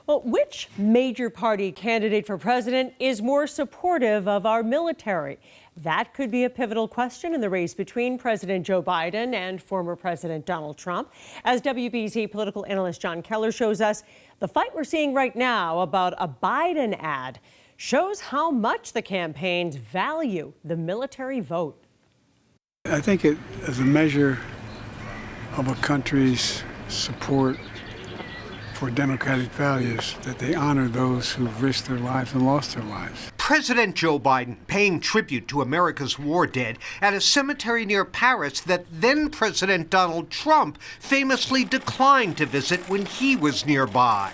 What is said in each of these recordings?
Well, which major party candidate for president is more supportive of our military? That could be a pivotal question in the race between President Joe Biden and former President Donald Trump. As WBZ political analyst John Keller shows us, the fight we're seeing right now about a Biden ad shows how much the campaigns value the military vote. I think it is a measure of a country's support for democratic values, that they honor those who've risked their lives and lost their lives. President Joe Biden paying tribute to America's war dead at a cemetery near Paris that then President Donald Trump famously declined to visit when he was nearby.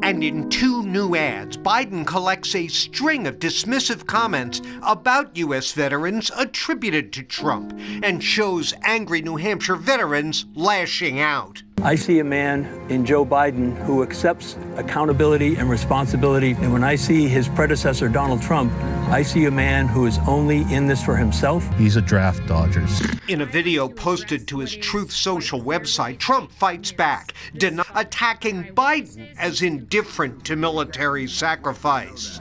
And in two new ads, Biden collects a string of dismissive comments about U.S. veterans attributed to Trump and shows angry New Hampshire veterans lashing out. I see a man in Joe Biden who accepts accountability and responsibility. And when I see his predecessor, Donald Trump, I see a man who is only in this for himself. He's a draft dodgers. In a video posted to his Truth Social website, Trump fights back, attacking Biden as indifferent to military sacrifice.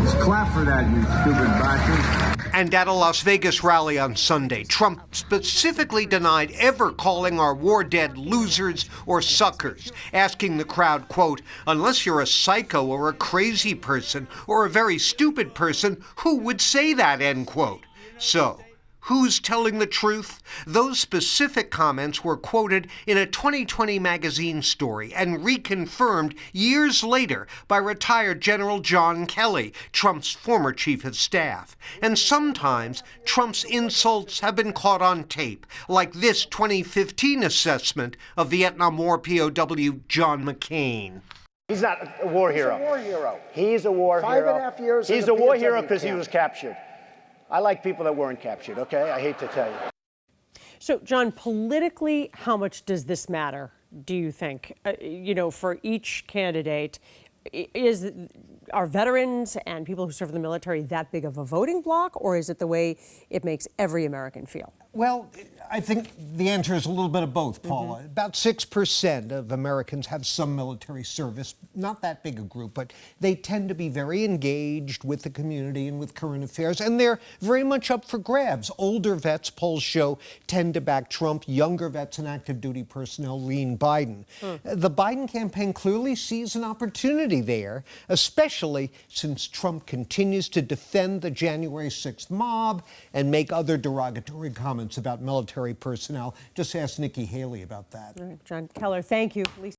Just clap for that, you stupid bastard. And at a Las Vegas rally on Sunday, Trump specifically denied ever calling our war dead losers or suckers, asking the crowd, quote, unless you're a psycho or a crazy person or a very stupid person, who would say that, end quote. So, who's telling the truth? Those specific comments were quoted in a 2020 magazine story and reconfirmed years later by retired General John Kelly, Trump's former chief of staff. And sometimes Trump's insults have been caught on tape, like this 2015 assessment of Vietnam War POW John McCain. He's not a war hero. He's a war hero. He's a war hero. 5.5 years. He's a war hero because he was captured. I like people that weren't captured, okay? I hate to tell you. So, John, politically, how much does this matter, do you think? For each candidate, are veterans and people who serve in the military that big of a voting bloc, or is it the way it makes every American feel? Well, I think the answer is a little bit of both, Paula. About 6% of Americans have some military service. Not that big a group, but they tend to be very engaged with the community and with current affairs, and they're very much up for grabs. Older vets, polls show, tend to back Trump. Younger vets and active duty personnel lean Biden. The Biden campaign clearly sees an opportunity there, especially since Trump continues to defend the January 6th mob and make other derogatory comments about military personnel. Just ask Nikki Haley about that. All right, John Keller, thank you.